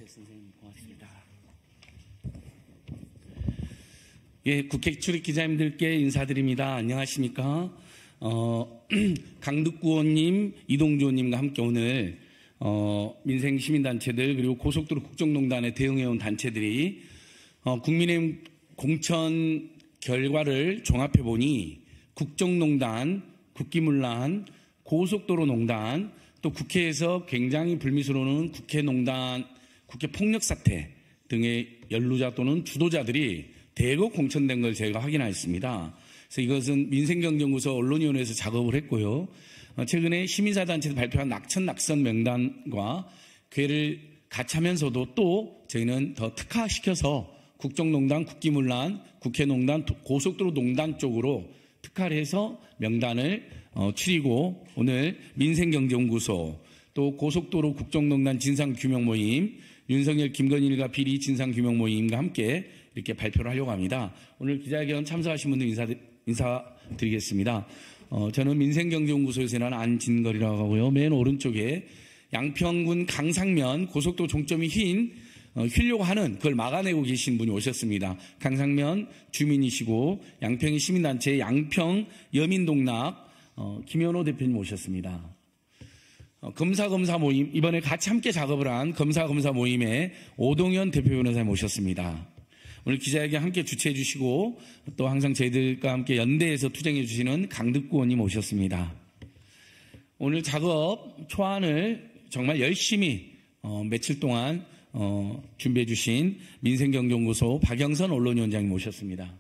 이철 선생님 고맙습니다. 예, 국회 출입 기자님들께 인사드립니다. 안녕하십니까? 강득구 의원님, 이동주 의원님과 함께 오늘 민생 시민단체들 그리고 고속도로 국정농단에 대응해온 단체들이 국민의힘 공천 결과를 종합해보니 국정농단, 국기문란, 고속도로농단, 또 국회에서 굉장히 불미스러운 국회농단, 국회폭력 사태 등의 연루자 또는 주도자들이 대거 공천된 걸 저희가 확인하였습니다. 그래서 이것은 민생경제연구소 언론위원회에서 작업을 했고요. 최근에 시민사단체에서 발표한 낙천 명단과 그를 같이 하면서도 또 저희는 더 특화시켜서 국정농단, 국기문란, 국회농단, 고속도로농단 쪽으로 특화를 해서 명단을 추리고 오늘 민생경제연구소 또 고속도로 국정농단 진상규명모임, 윤석열, 김건일과 비리 진상규명모임과 함께 이렇게 발표를 하려고 합니다. 오늘 기자회견 참석하신 분들 인사드리겠습니다. 저는 민생경제연구소에서 일하는 안진걸이라고 하고요. 맨 오른쪽에 양평군 강상면 고속도로 종점이 흰 휘려고 하는 그걸 막아내고 계신 분이 오셨습니다. 강상면 주민이시고 양평의 시민단체 양평 여민동락 김현호 대표님 오셨습니다. 검사 모임, 이번에 같이 함께 작업을 한 검사 모임에 오동현 대표 변호사님 오셨습니다. 오늘 기자회견 함께 주최해 주시고 또 항상 저희들과 함께 연대해서 투쟁해 주시는 강득구 의원님 오셨습니다. 오늘 작업 초안을 정말 열심히 며칠 동안 준비해 주신 민생경제연구소 박영선 언론위원장님 모셨습니다.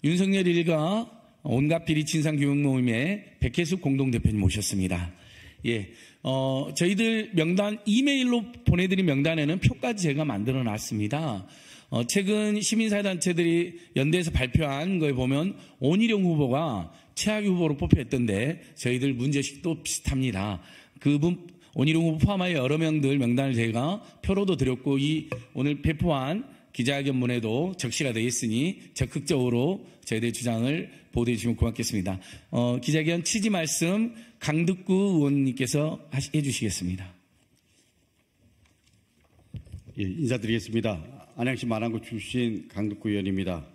윤석열 일가 온갖 비리 진상규명모임의 백혜숙 공동대표님 모셨습니다. 예, 저희들 명단 이메일로 보내드린 명단에는 표까지 제가 만들어 놨습니다. 최근 시민사회단체들이 연대에서 발표한 거에 보면 온희룡 후보가 최악의 후보로 뽑혔던데 저희들 문제식도 비슷합니다. 그분 온희룡 후보 포함하여 여러 명들 명단을 제가 표로도 드렸고 이 오늘 배포한 기자회견문에도 적시가 되어 있으니 적극적으로 저희들의 주장을 보도해 주시면 고맙겠습니다. 기자회견 취지 말씀 강득구 의원님께서 해주시겠습니다. 예, 인사드리겠습니다. 안양시 마랑구 출신 강득구 의원입니다.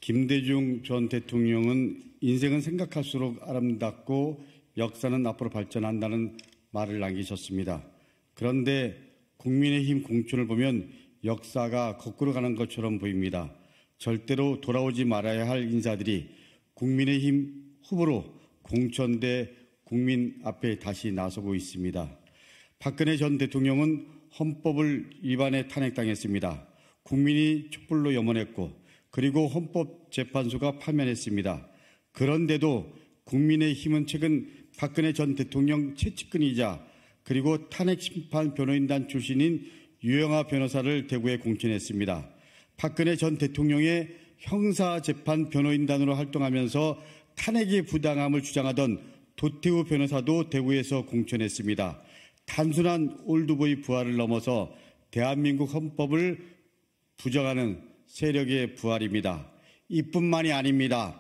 김대중 전 대통령은 인생은 생각할수록 아름답고 역사는 앞으로 발전한다는 말을 남기셨습니다. 그런데 국민의힘 공천을 보면 역사가 거꾸로 가는 것처럼 보입니다. 절대로 돌아오지 말아야 할 인사들이 국민의힘 후보로 공천돼 국민 앞에 다시 나서고 있습니다. 박근혜 전 대통령은 헌법을 위반해 탄핵당했습니다. 국민이 촛불로 염원했고 그리고 헌법재판소가 파면했습니다. 그런데도 국민의힘은 최근 박근혜 전 대통령 최측근이자 그리고 탄핵심판 변호인단 출신인 유영하 변호사를 대구에 공천했습니다. 박근혜 전 대통령의 형사재판 변호인단으로 활동하면서 탄핵의 부당함을 주장하던 도태우 변호사도 대구에서 공천했습니다. 단순한 올드보이 부활을 넘어서 대한민국 헌법을 부정하는 세력의 부활입니다. 이뿐만이 아닙니다.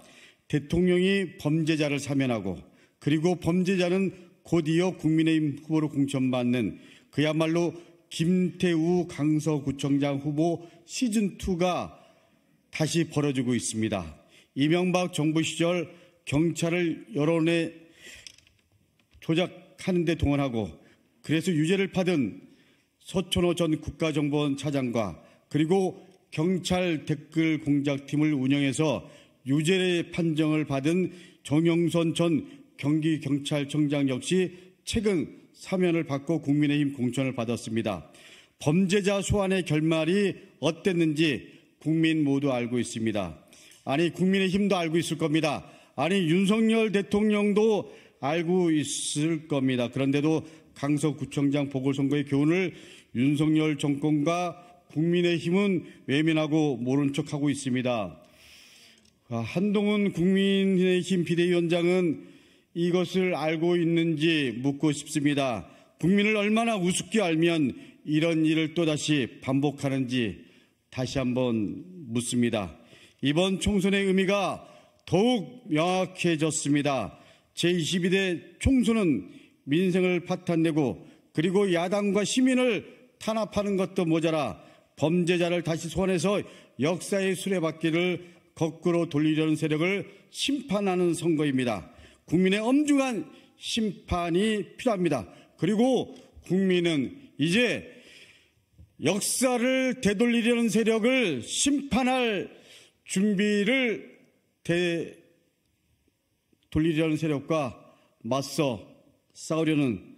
대통령이 범죄자를 사면하고 그리고 범죄자는 곧이어 국민의힘 후보로 공천받는 그야말로 김태우 강서구청장 후보 시즌2가 다시 벌어지고 있습니다. 이명박 정부 시절 경찰을 여론에 조작하는 데 동원하고 그래서 유죄를 받은 서천호 전 국가정보원 차장과 그리고 경찰 댓글 공작팀을 운영해서 유죄 판정을 받은 정영선 전 경기경찰청장 역시 최근 사면을 받고 국민의힘 공천을 받았습니다. 범죄자 소환의 결말이 어땠는지 국민 모두 알고 있습니다. 아니 국민의힘도 알고 있을 겁니다. 아니 윤석열 대통령도 알고 있을 겁니다. 그런데도 강서구청장 보궐선거의 교훈을 윤석열 정권과 국민의힘은 외면하고 모른 척하고 있습니다. 한동훈 국민의힘 비대위원장은 이것을 알고 있는지 묻고 싶습니다. 국민을 얼마나 우습게 알면 이런 일을 또다시 반복하는지 다시 한번 묻습니다. 이번 총선의 의미가 더욱 명확해졌습니다. 제22대 총선은 민생을 파탄내고 그리고 야당과 시민을 탄압하는 것도 모자라 범죄자를 다시 소환해서 역사의 수레바퀴를 거꾸로 돌리려는 세력을 심판하는 선거입니다. 국민의 엄중한 심판이 필요합니다. 그리고 국민은 이제 역사를 되돌리려는 세력을 심판할 준비를 돌리려는 세력과 맞서 싸우려는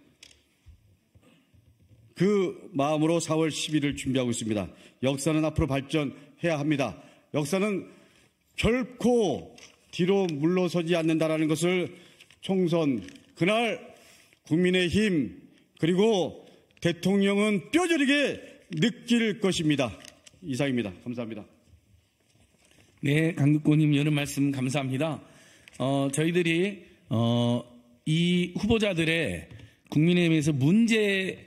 그 마음으로 4월 10일을 준비하고 있습니다. 역사는 앞으로 발전해야 합니다. 역사는 결코 뒤로 물러서지 않는다라는 것을 총선 그날 국민의힘 그리고 대통령은 뼈저리게 느낄 것입니다. 이상입니다. 감사합니다. 네, 강국고님 이런 말씀 감사합니다. 저희들이 이 후보자들의 국민의힘에서 문제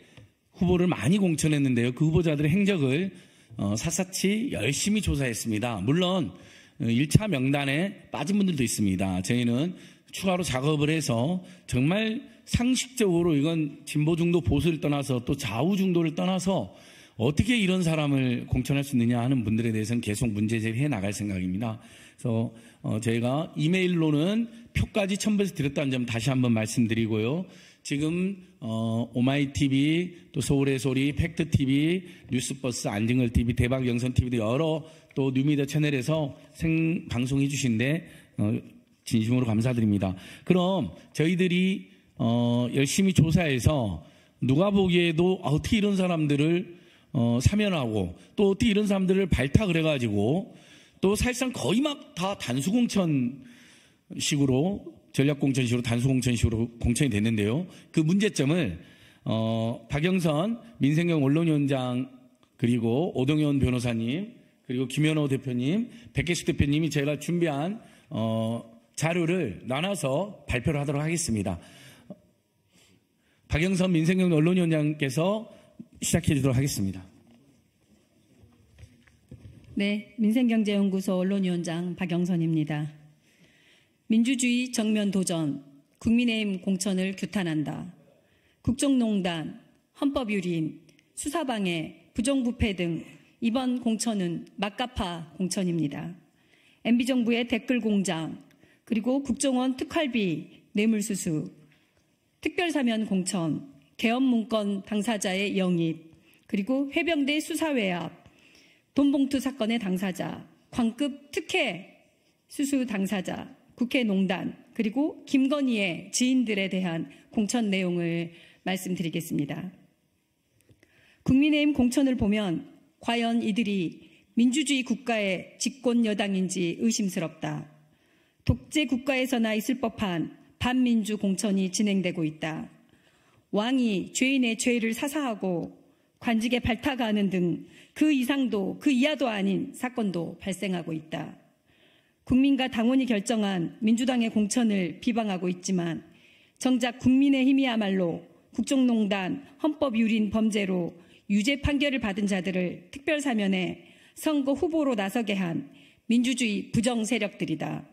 후보를 많이 공천했는데요. 그 후보자들의 행적을 샅샅이 열심히 조사했습니다. 물론 1차 명단에 빠진 분들도 있습니다. 저희는 추가로 작업을 해서 정말 상식적으로 이건 진보 중도 보수를 떠나서 또 좌우 중도를 떠나서 어떻게 이런 사람을 공천할 수 있느냐 하는 분들에 대해서는 계속 문제 제기해 나갈 생각입니다. 그래서 저희가 이메일로는 표까지 첨부해서 드렸다는 점 다시 한번 말씀드리고요. 지금 오마이TV, 또 서울의 소리, 팩트TV, 뉴스버스, 안진걸TV, 대박영선TV 등 여러 또 뉴미디어 채널에서 생방송해 주신데 진심으로 감사드립니다. 그럼 저희들이 열심히 조사해서 누가 보기에도 어떻게 이런 사람들을 사면하고 또 어떻게 이런 사람들을 발탁을 해가지고 또 사실상 거의 막 다 단수공천식으로 전략공천식으로 단수공천식으로 공천이 됐는데요. 그 문제점을 박영선 민생경 언론위원장 그리고 오동현 변호사님 그리고 김현호 대표님, 백계식 대표님이 제가 준비한 자료를 나눠서 발표를 하도록 하겠습니다. 박영선 민생경 언론위원장께서 시작해 주도록 하겠습니다. 네, 민생경제연구소 언론위원장 박영선입니다. 민주주의 정면 도전, 국민의힘 공천을 규탄한다. 국정농단, 헌법유린, 수사방해, 부정부패 등 이번 공천은 막가파 공천입니다. MB정부의 댓글공장, 그리고 국정원 특활비 뇌물수수, 특별사면 공천, 계엄문건 당사자의 영입, 그리고 해병대 수사외압, 돈봉투 사건의 당사자, 광급 특혜 수수 당사자, 국회 농단, 그리고 김건희의 지인들에 대한 공천 내용을 말씀드리겠습니다. 국민의힘 공천을 보면 과연 이들이 민주주의 국가의 집권 여당인지 의심스럽다. 독재 국가에서나 있을 법한 반민주 공천이 진행되고 있다. 왕이 죄인의 죄를 사사하고 관직에 발탁하는 등 그 이상도 그 이하도 아닌 사건도 발생하고 있다. 국민과 당원이 결정한 민주당의 공천을 비방하고 있지만 정작 국민의힘이야말로 국정농단, 헌법유린 범죄로 유죄 판결을 받은 자들을 특별사면에 선거 후보로 나서게 한 민주주의 부정 세력들이다.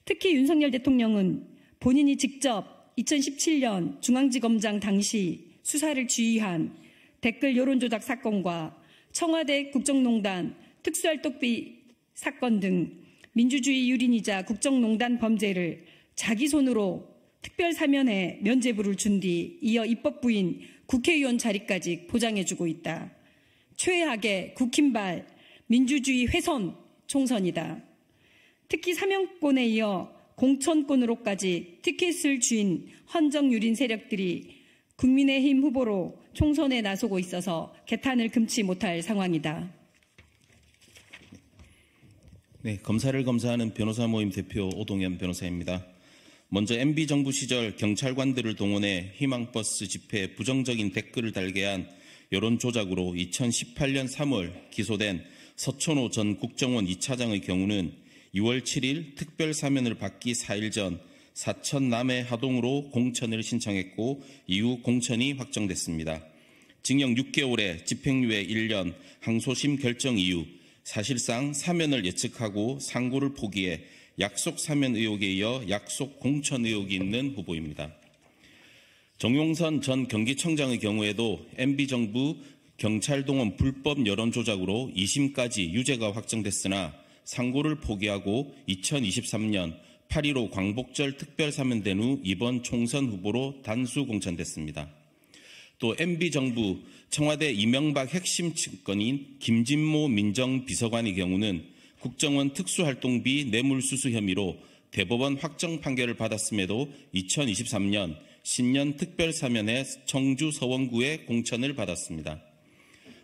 특히 윤석열 대통령은 본인이 직접 2017년 중앙지검장 당시 수사를 지휘한 댓글 여론조작 사건과 청와대 국정농단, 특수활동비 사건 등 민주주의 유린이자 국정농단 범죄를 자기 손으로 특별사면에 면죄부를 준 뒤 이어 입법부인 국회의원 자리까지 보장해주고 있다. 최악의 국힘발 민주주의 훼손 총선이다. 특히 사면권에 이어 공천권으로까지 티켓을 쥔 헌정유린 세력들이 국민의힘 후보로 총선에 나서고 있어서 개탄을 금치 못할 상황이다. 네, 검사를 검사하는 변호사 모임 대표 오동현 변호사입니다. 먼저 MB정부 시절 경찰관들을 동원해 희망버스 집회에 부정적인 댓글을 달게 한 여론조작으로 2018년 3월 기소된 서천호 전 국정원 2차장의 경우는 2월 7일 특별사면을 받기 4일 전 사천 남해 하동으로 공천을 신청했고 이후 공천이 확정됐습니다. 징역 6개월에 집행유예 1년, 항소심 결정 이후 사실상 사면을 예측하고 상고를 포기해 약속 사면 의혹에 이어 약속 공천 의혹이 있는 후보입니다. 정용선 전 경기청장의 경우에도 MB정부 경찰동원 불법 여론조작으로 2심까지 유죄가 확정됐으나 상고를 포기하고 2023년 8.15 광복절 특별사면된 후 이번 총선 후보로 단수 공천됐습니다. 또 MB정부 청와대 이명박 핵심 측근인 김진모 민정비서관의 경우는 국정원 특수활동비 뇌물수수 혐의로 대법원 확정 판결을 받았음에도 2023년 신년 특별사면에 청주 서원구에 공천을 받았습니다.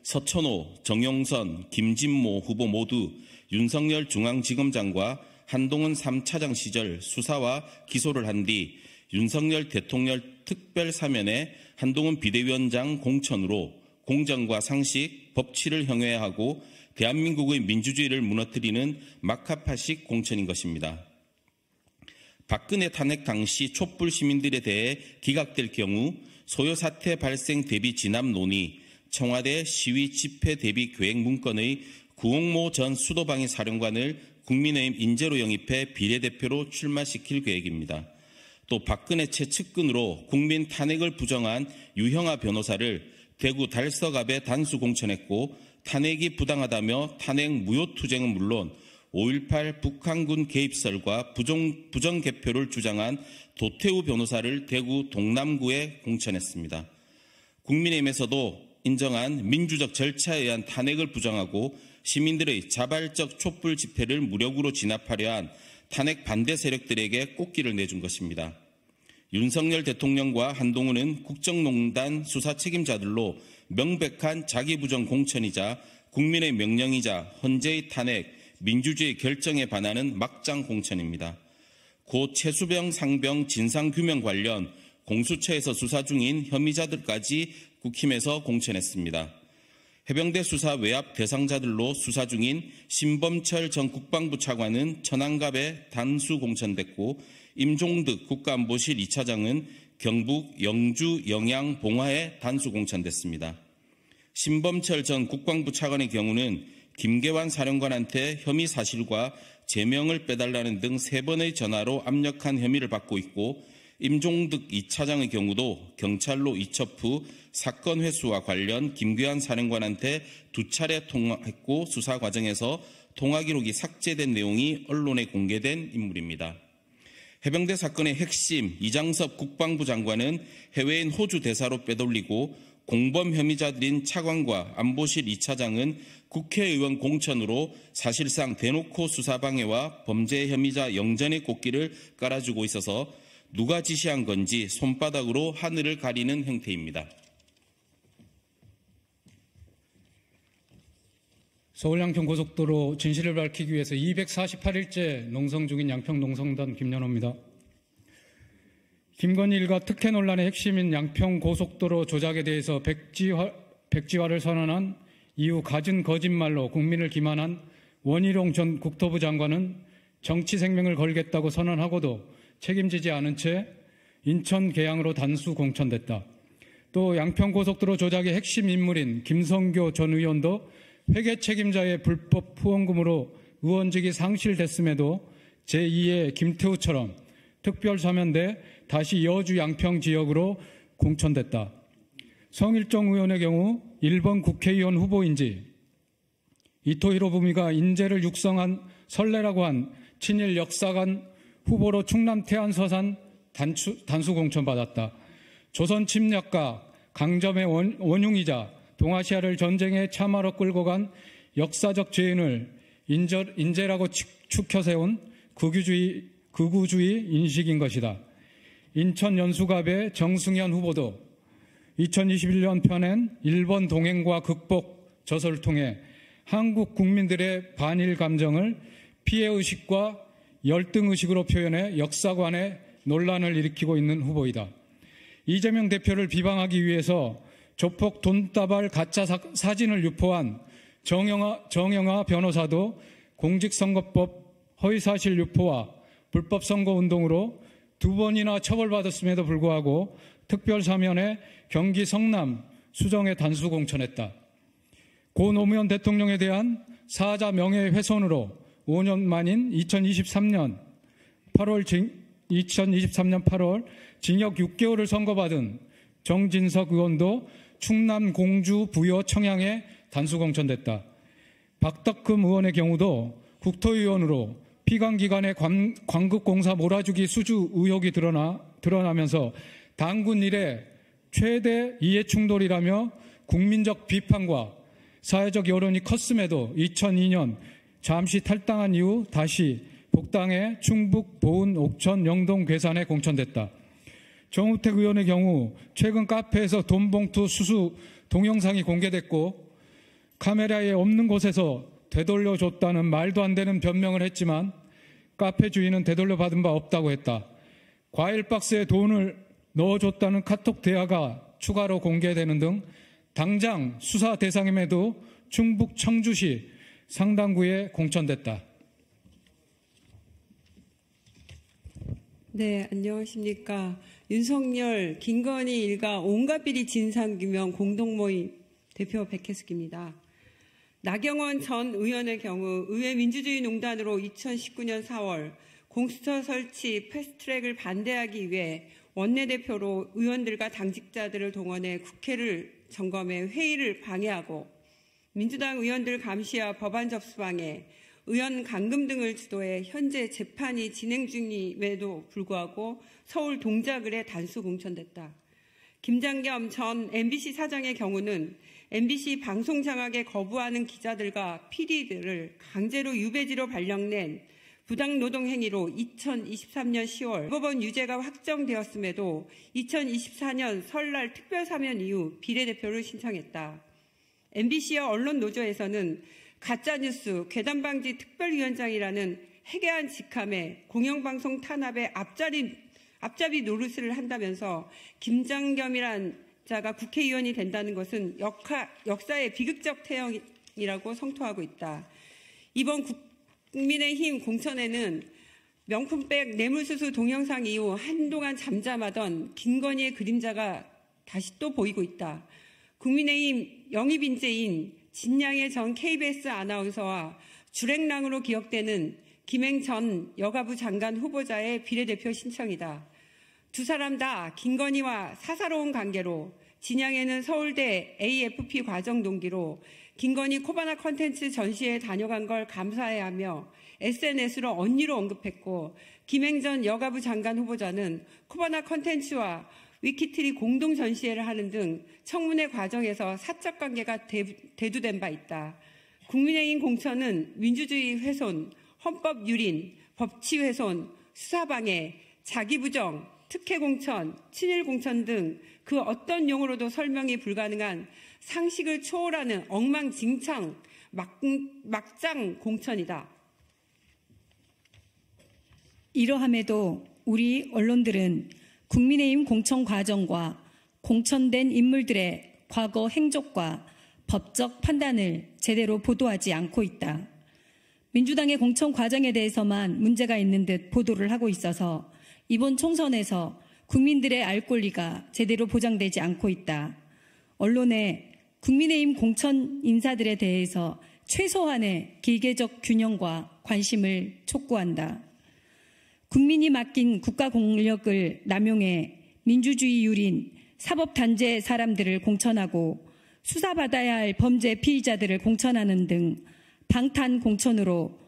서천호, 정용선, 김진모 후보 모두 윤석열 중앙지검장과 한동훈 3차장 시절 수사와 기소를 한 뒤 윤석열 대통령 특별사면에 한동훈 비대위원장 공천으로 공정과 상식, 법치를 형해하고 대한민국의 민주주의를 무너뜨리는 막하파식 공천인 것입니다. 박근혜 탄핵 당시 촛불 시민들에 대해 기각될 경우 소요 사태 발생 대비 진압 논의, 청와대 시위 집회 대비 계획 문건의 구홍모 전 수도방위 사령관을 국민의힘 인재로 영입해 비례대표로 출마시킬 계획입니다. 또 박근혜 최측근으로 국민 탄핵을 부정한 유형아 변호사를 대구 달서갑에 단수 공천했고 탄핵이 부당하다며 탄핵 무효투쟁은 물론 5.18 북한군 개입설과 부정개표를 주장한 도태우 변호사를 대구 동남구에 공천했습니다. 국민의힘에서도 인정한 민주적 절차에 의한 탄핵을 부정하고 시민들의 자발적 촛불 집회를 무력으로 진압하려 한 탄핵 반대 세력들에게 꽃길을 내준 것입니다. 윤석열 대통령과 한동훈은 국정농단 수사 책임자들로 명백한 자기부정 공천이자 국민의 명령이자 헌재의 탄핵, 민주주의 결정에 반하는 막장 공천입니다. 고 최수병 상병 진상규명 관련 공수처에서 수사 중인 혐의자들까지 국힘에서 공천했습니다. 해병대 수사 외압 대상자들로 수사 중인 신범철 전 국방부 차관은 천안갑에 단수 공천됐고 임종득 국가안보실 2차장은 경북 영주 영양 봉화에 단수 공천됐습니다. 신범철 전 국방부 차관의 경우는 김계환 사령관한테 혐의 사실과 제명을 빼달라는 등 3번의 전화로 압력한 혐의를 받고 있고 임종득 2차장의 경우도 경찰로 이첩 후 사건 회수와 관련 김계환 사령관한테 2차례 통화했고 수사 과정에서 통화 기록이 삭제된 내용이 언론에 공개된 인물입니다. 해병대 사건의 핵심 이장섭 국방부 장관은 해외인 호주 대사로 빼돌리고 공범 혐의자들인 차관과 안보실 2차장은 국회의원 공천으로 사실상 대놓고 수사방해와 범죄 혐의자 영전의 꽃길을 깔아주고 있어서 누가 지시한 건지 손바닥으로 하늘을 가리는 행태입니다. 서울 양평고속도로 진실을 밝히기 위해서 248일째 농성 중인 양평농성단 김연호입니다. 김건희 일가 특혜 논란의 핵심인 양평고속도로 조작에 대해서 백지화를 선언한 이후 갖은 거짓말로 국민을 기만한 원희룡 전 국토부 장관은 정치 생명을 걸겠다고 선언하고도 책임지지 않은 채 인천 계양으로 단수 공천됐다. 또 양평고속도로 조작의 핵심 인물인 김성교 전 의원도 회계 책임자의 불법 후원금으로 의원직이 상실됐음에도 제2의 김태우처럼 특별사면돼 다시 여주 양평 지역으로 공천됐다. 성일정 의원의 경우 1번 국회의원 후보인지 이토 히로부미가 인재를 육성한 설레라고 한 친일 역사관 후보로 충남 태안서산 단수 공천받았다. 조선 침략가 강점의 원흉이자 동아시아를 전쟁에 참화로 끌고 간 역사적 죄인을 인재라고 축혀 세운 극우주의 인식인 것이다. 인천 연수갑의 정승현 후보도 2021년 펴낸 일본 동행과 극복 저서를 통해 한국 국민들의 반일 감정을 피해의식과 열등의식으로 표현해 역사관에 논란을 일으키고 있는 후보이다. 이재명 대표를 비방하기 위해서 조폭 돈다발 가짜 사진을 유포한 정영아 변호사도 공직선거법 허위사실 유포와 불법 선거운동으로 2번이나 처벌받았음에도 불구하고 특별사면에 경기 성남 수정에 단수 공천했다. 고 노무현 대통령에 대한 사자 명예훼손으로 5년 만인 2023년 8월 징역 6개월을 선고받은 정진석 의원도 충남 공주 부여 청양에 단수 공천됐다. 박덕흠 의원의 경우도 국토위원으로 피감기관의 광급공사 몰아주기 수주 의혹이 드러나면서 당군 이래 최대 이해충돌이라며 국민적 비판과 사회적 여론이 컸음에도 2002년 잠시 탈당한 이후 다시 복당해 충북 보은 옥천 영동 괴산에 공천됐다. 정우택 의원의 경우 최근 카페에서 돈봉투 수수 동영상이 공개됐고 카메라에 없는 곳에서 되돌려줬다는 말도 안 되는 변명을 했지만 카페 주인은 되돌려받은 바 없다고 했다. 과일 박스에 돈을 넣어줬다는 카톡 대화가 추가로 공개되는 등 당장 수사 대상임에도 충북 청주시 상당구에 공천됐다. 네, 안녕하십니까. 윤석열, 김건희 일가 온갖 비리 진상규명 공동모임 대표 백혜숙입니다. 나경원 전 의원의 경우 의회민주주의농단으로 2019년 4월 공수처 설치 패스트트랙을 반대하기 위해 원내대표로 의원들과 당직자들을 동원해 국회를 점검해 회의를 방해하고 민주당 의원들 감시와 법안 접수방해, 의원 감금 등을 주도해 현재 재판이 진행 중임에도 불구하고 서울 동작을에 단수 공천됐다. 김장겸 전 MBC 사장의 경우는 MBC 방송 장악에 거부하는 기자들과 PD들을 강제로 유배지로 발령낸 부당노동 행위로 2023년 10월 대법원 유죄가 확정되었음에도 2024년 설날 특별사면 이후 비례대표를 신청했다. MBC와 언론노조에서는 가짜뉴스 괴담방지 특별위원장이라는 해괴한 직함에 공영방송 탄압에 앞잡이 노릇을 한다면서 김장겸이란 자가 국회의원이 된다는 것은 역사의 비극적 태형이라고 성토하고 있다. 이번 국민의힘 공천에는 명품백 뇌물수수 동영상 이후 한동안 잠잠하던 김건희의 그림자가 다시 또 보이고 있다. 국민의힘 영입인재인 진양의 전 KBS 아나운서와 주랭랑으로 기억되는 김행 전 여가부 장관 후보자의 비례대표 신청이다. 두 사람 다 김건희와 사사로운 관계로 진양에는 서울대 AFP 과정 동기로 김건희 코바나 컨텐츠 전시회에 다녀간 걸 감사해야 하며 SNS로 언니로 언급했고 김행 전 여가부 장관 후보자는 코바나 컨텐츠와 위키트리 공동 전시회를 하는 등 청문회 과정에서 사적 관계가 대두된 바 있다. 국민의힘 공천은 민주주의 훼손, 헌법 유린, 법치 훼손, 수사방해, 자기부정, 특혜공천, 친일공천 등 그 어떤 용어로도 설명이 불가능한 상식을 초월하는 엉망진창 막장 공천이다. 이러함에도 우리 언론들은 국민의힘 공천 과정과 공천된 인물들의 과거 행적과 법적 판단을 제대로 보도하지 않고 있다. 민주당의 공천 과정에 대해서만 문제가 있는 듯 보도를 하고 있어서 이번 총선에서 국민들의 알 권리가 제대로 보장되지 않고 있다. 언론에 국민의힘 공천 인사들에 대해서 최소한의 기계적 균형과 관심을 촉구한다. 국민이 맡긴 국가 공력을 남용해 민주주의 유린 사법단체 사람들을 공천하고 수사받아야 할 범죄 피의자들을 공천하는 등 방탄 공천으로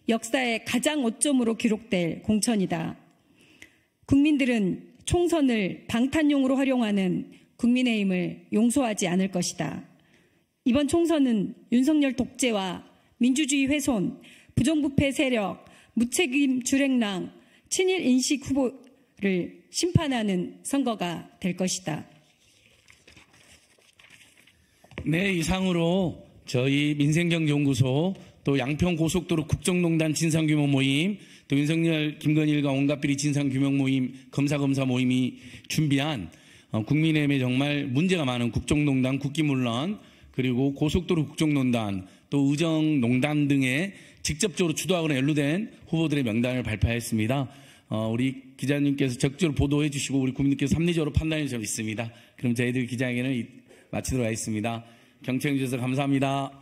역사의 가장 오점으로 기록될 공천이다. 국민들은 총선을 방탄용으로 활용하는 국민의힘을 용서하지 않을 것이다. 이번 총선은 윤석열 독재와 민주주의 훼손, 부정부패 세력, 무책임 주랭랑, 친일 인식 후보를 심판하는 선거가 될 것이다. 네, 이상으로 저희 민생경제연구소 또 양평고속도로 국정농단 진상규명 모임 또 윤석열 김건희일가 온갖 비리 진상규명 모임 검사 모임이 준비한 국민의힘에 정말 문제가 많은 국정농단 국기문란 그리고 고속도로 국정농단 또 의정농단 등에 직접적으로 주도하거나 연루된 후보들의 명단을 발표했습니다. 우리 기자님께서 적극적으로 보도해 주시고 우리 국민들께서 합리적으로 판단해 주셨습니다. 그럼 저희들 기자회견을 마치도록 하겠습니다. 경청해 주셔서 감사합니다.